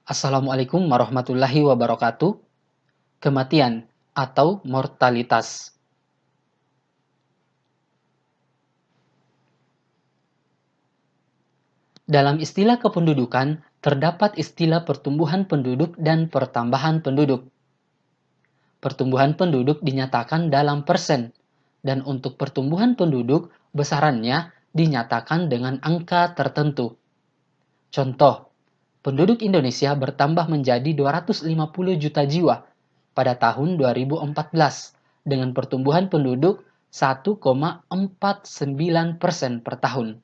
Assalamualaikum warahmatullahi wabarakatuh. Kematian atau mortalitas. Dalam istilah kependudukan, terdapat istilah pertumbuhan penduduk dan pertambahan penduduk. Pertumbuhan penduduk dinyatakan dalam persen, dan untuk pertumbuhan penduduk, besarannya dinyatakan dengan angka tertentu. Contoh, penduduk Indonesia bertambah menjadi 250 juta jiwa pada tahun 2014 dengan pertumbuhan penduduk 1,49% per tahun.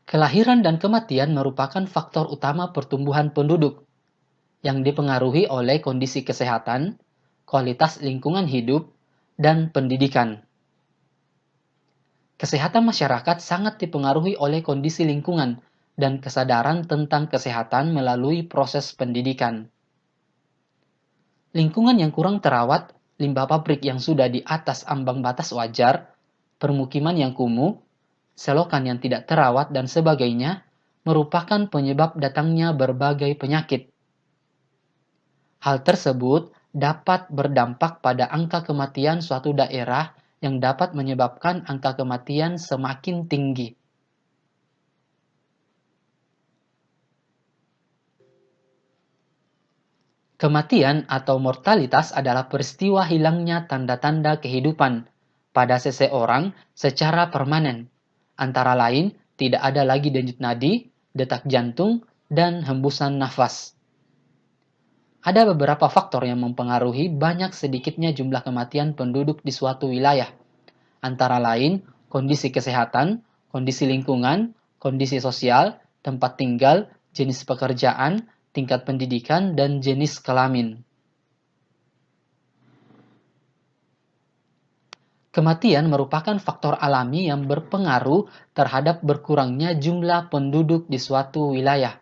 Kelahiran dan kematian merupakan faktor utama pertumbuhan penduduk yang dipengaruhi oleh kondisi kesehatan, kualitas lingkungan hidup, dan pendidikan. Kesehatan masyarakat sangat dipengaruhi oleh kondisi lingkungan dan kesadaran tentang kesehatan melalui proses pendidikan. Lingkungan yang kurang terawat, limbah pabrik yang sudah di atas ambang batas wajar, permukiman yang kumuh, selokan yang tidak terawat, dan sebagainya, merupakan penyebab datangnya berbagai penyakit. Hal tersebut dapat berdampak pada angka kematian suatu daerah yang dapat menyebabkan angka kematian semakin tinggi. Kematian atau mortalitas adalah peristiwa hilangnya tanda-tanda kehidupan pada seseorang secara permanen. Antara lain, tidak ada lagi denyut nadi, detak jantung, dan hembusan nafas. Ada beberapa faktor yang mempengaruhi banyak sedikitnya jumlah kematian penduduk di suatu wilayah. Antara lain, kondisi kesehatan, kondisi lingkungan, kondisi sosial, tempat tinggal, jenis pekerjaan, tingkat pendidikan, dan jenis kelamin. Kematian merupakan faktor alami yang berpengaruh terhadap berkurangnya jumlah penduduk di suatu wilayah.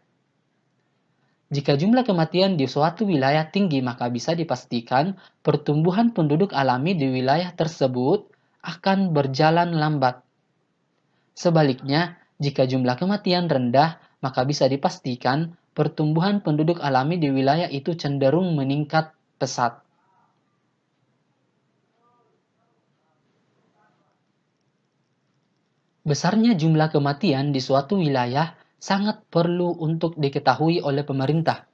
Jika jumlah kematian di suatu wilayah tinggi, maka bisa dipastikan pertumbuhan penduduk alami di wilayah tersebut akan berjalan lambat. Sebaliknya, jika jumlah kematian rendah, maka bisa dipastikan pertumbuhan penduduk alami di wilayah itu cenderung meningkat pesat. Besarnya jumlah kematian di suatu wilayah sangat perlu untuk diketahui oleh pemerintah.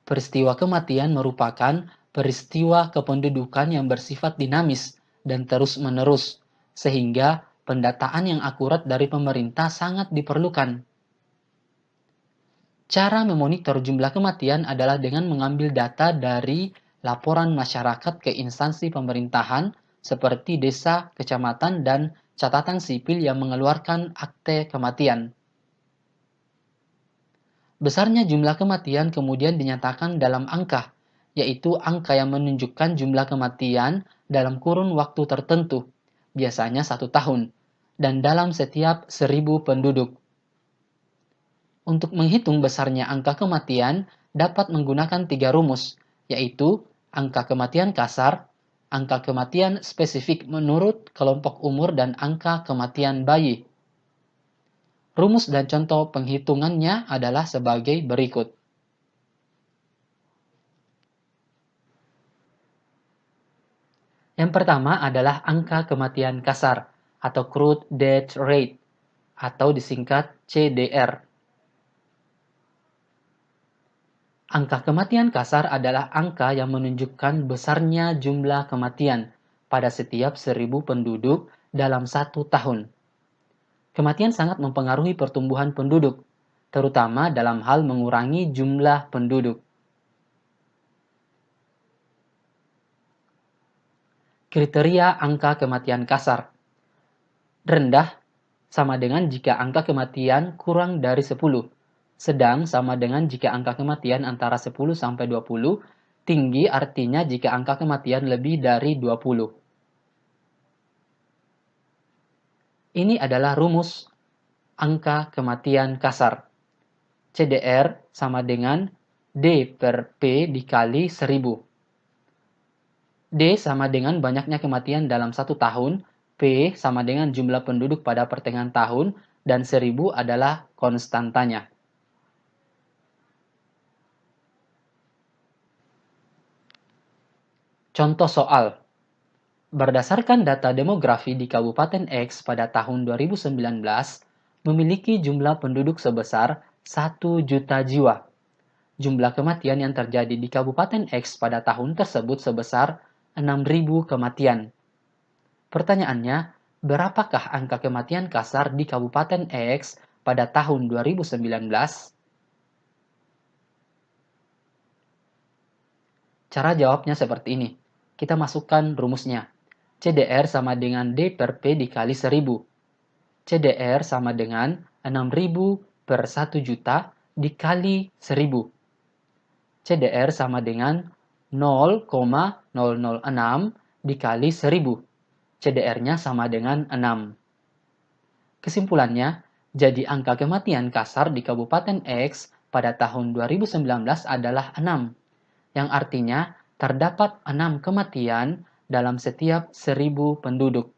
Peristiwa kematian merupakan peristiwa kependudukan yang bersifat dinamis dan terus-menerus, sehingga pendataan yang akurat dari pemerintah sangat diperlukan. Cara memonitor jumlah kematian adalah dengan mengambil data dari laporan masyarakat ke instansi pemerintahan seperti desa, kecamatan, dan catatan sipil yang mengeluarkan akte kematian. Besarnya jumlah kematian kemudian dinyatakan dalam angka, yaitu angka yang menunjukkan jumlah kematian dalam kurun waktu tertentu, biasanya 1 tahun, dan dalam setiap 1000 penduduk. Untuk menghitung besarnya angka kematian, dapat menggunakan 3 rumus, yaitu angka kematian kasar, angka kematian spesifik menurut kelompok umur, dan angka kematian bayi. Rumus dan contoh penghitungannya adalah sebagai berikut. Yang pertama adalah angka kematian kasar atau crude death rate atau disingkat CDR. Angka kematian kasar adalah angka yang menunjukkan besarnya jumlah kematian pada setiap 1000 penduduk dalam 1 tahun. Kematian sangat mempengaruhi pertumbuhan penduduk, terutama dalam hal mengurangi jumlah penduduk. Kriteria angka kematian kasar. Rendah sama dengan jika angka kematian kurang dari 10. Sedang sama dengan jika angka kematian antara 10 sampai 20. Tinggi artinya jika angka kematian lebih dari 20. Ini adalah rumus angka kematian kasar. CDR sama dengan D per P dikali 1000. D sama dengan banyaknya kematian dalam 1 tahun, P sama dengan jumlah penduduk pada pertengahan tahun, dan 1000 adalah konstantanya. Contoh soal. Berdasarkan data demografi di Kabupaten X pada tahun 2019, memiliki jumlah penduduk sebesar 1 juta jiwa. Jumlah kematian yang terjadi di Kabupaten X pada tahun tersebut sebesar 6.000 kematian. Pertanyaannya, berapakah angka kematian kasar di Kabupaten X pada tahun 2019? Cara jawabnya seperti ini. Kita masukkan rumusnya. CDR sama dengan D per P dikali 1000. CDR sama dengan 6.000 per 1 juta dikali 1000. CDR sama dengan 0,006 dikali 1000. CDR-nya sama dengan 6. Kesimpulannya, jadi angka kematian kasar di Kabupaten X pada tahun 2019 adalah 6, yang artinya terdapat 6 kematian dalam setiap 1000 penduduk.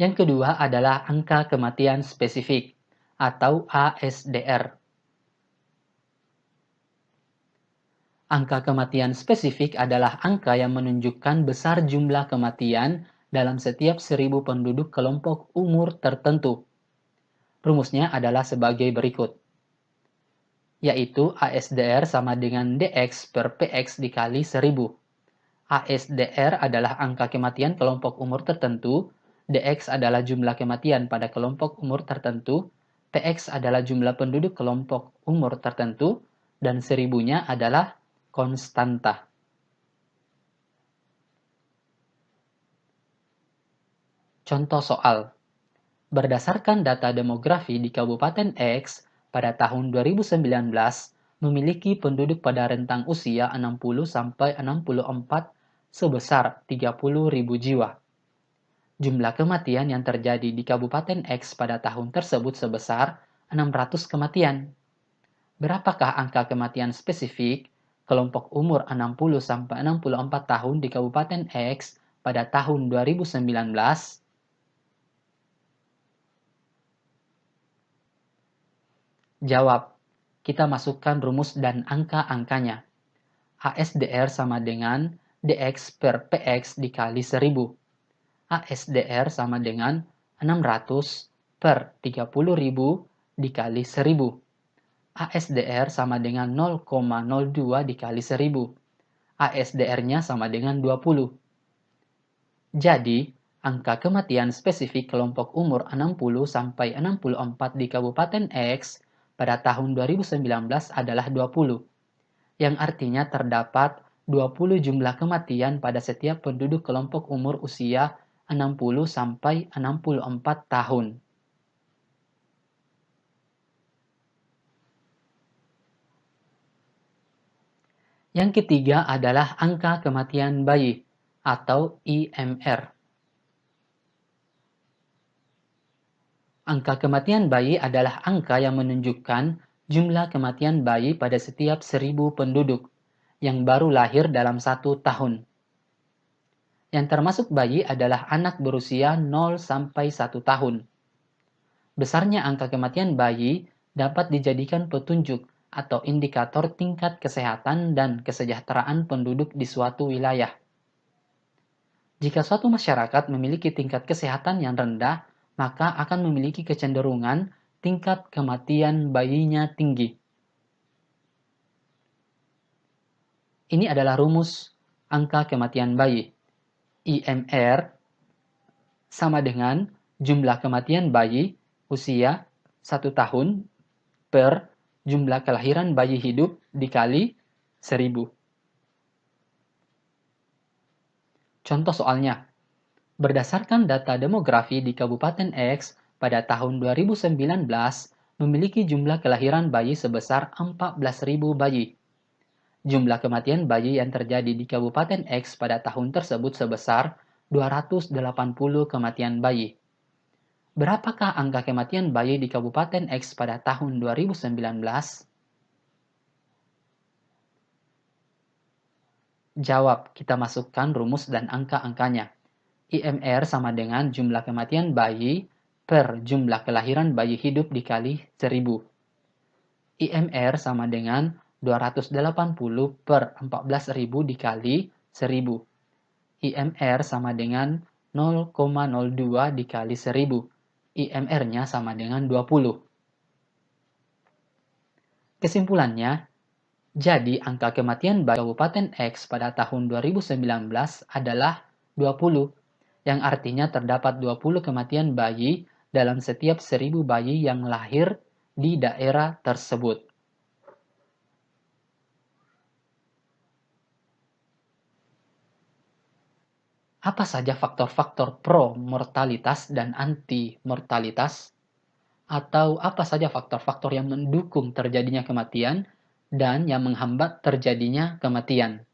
Yang kedua adalah angka kematian spesifik, atau ASDR. Angka kematian spesifik adalah angka yang menunjukkan besar jumlah kematian dalam setiap 1000 penduduk kelompok umur tertentu. Rumusnya adalah sebagai berikut, yaitu ASDR sama dengan DX per PX dikali 1000. ASDR adalah angka kematian kelompok umur tertentu, DX adalah jumlah kematian pada kelompok umur tertentu, PX adalah jumlah penduduk kelompok umur tertentu, dan 1000-nya adalah konstanta. Contoh soal. Berdasarkan data demografi di Kabupaten X, pada tahun 2019 memiliki penduduk pada rentang usia 60-64 sebesar 30.000 jiwa. Jumlah kematian yang terjadi di Kabupaten X pada tahun tersebut sebesar 600 kematian. Berapakah angka kematian spesifik kelompok umur 60-64 tahun di Kabupaten X pada tahun 2019? Jawab. Kita masukkan rumus dan angka-angkanya. ASDR sama dengan DX per PX dikali 1000. ASDR sama dengan 600 per 30.000 dikali 1000. ASDR sama dengan 0,02 dikali 1000. ASDR-nya sama dengan 20. Jadi, angka kematian spesifik kelompok umur 60-64 di Kabupaten X pada tahun 2019 adalah 20, yang artinya terdapat 20 jumlah kematian pada setiap penduduk kelompok umur usia 60-64 tahun. Yang ketiga adalah angka kematian bayi, atau IMR. Angka kematian bayi adalah angka yang menunjukkan jumlah kematian bayi pada setiap 1000 penduduk yang baru lahir dalam 1 tahun. Yang termasuk bayi adalah anak berusia 0-1 tahun. Besarnya angka kematian bayi dapat dijadikan petunjuk atau indikator tingkat kesehatan dan kesejahteraan penduduk di suatu wilayah. Jika suatu masyarakat memiliki tingkat kesehatan yang rendah, maka akan memiliki kecenderungan tingkat kematian bayinya tinggi. Ini adalah rumus angka kematian bayi. IMR sama dengan jumlah kematian bayi usia 1 tahun per jumlah kelahiran bayi hidup dikali 1000. Contoh soalnya. Berdasarkan data demografi di Kabupaten X pada tahun 2019 memiliki jumlah kelahiran bayi sebesar 14.000 bayi. Jumlah kematian bayi yang terjadi di Kabupaten X pada tahun tersebut sebesar 280 kematian bayi. Berapakah angka kematian bayi di Kabupaten X pada tahun 2019? Jawab, kita masukkan rumus dan angka-angkanya. IMR sama dengan jumlah kematian bayi per jumlah kelahiran bayi hidup dikali 1000. IMR sama dengan 280 per 14.000 dikali 1000. IMR sama dengan 0,02 dikali 1000. IMR-nya sama dengan 20. Kesimpulannya, jadi angka kematian bayi Kabupaten X pada tahun 2019 adalah 20, yang artinya terdapat 20 kematian bayi dalam setiap 1000 bayi yang lahir di daerah tersebut. Apa saja faktor-faktor pro-mortalitas dan anti-mortalitas? Atau apa saja faktor-faktor yang mendukung terjadinya kematian dan yang menghambat terjadinya kematian?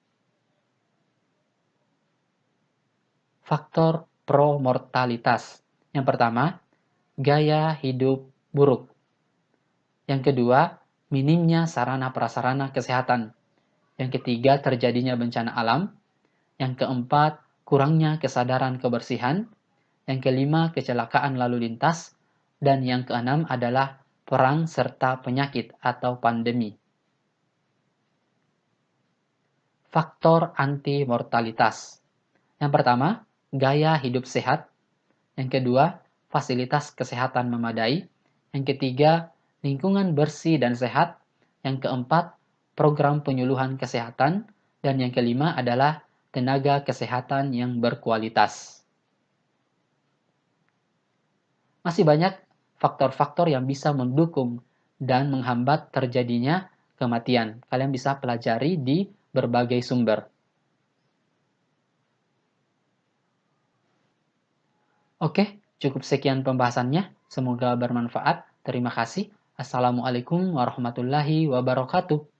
Faktor pro-mortalitas. Yang pertama, gaya hidup buruk. Yang kedua, minimnya sarana-prasarana kesehatan. Yang ketiga, terjadinya bencana alam. Yang keempat, kurangnya kesadaran kebersihan. Yang kelima, kecelakaan lalu lintas. Dan yang keenam adalah perang serta penyakit atau pandemi. Faktor anti-mortalitas. Yang pertama, gaya hidup sehat. Yang kedua, fasilitas kesehatan memadai. Yang ketiga, lingkungan bersih dan sehat. Yang keempat, program penyuluhan kesehatan. Dan yang kelima adalah tenaga kesehatan yang berkualitas. Masih banyak faktor-faktor yang bisa mendukung dan menghambat terjadinya kematian. Kalian bisa pelajari di berbagai sumber. Oke, cukup sekian pembahasannya. Semoga bermanfaat. Terima kasih. Assalamualaikum warahmatullahi wabarakatuh.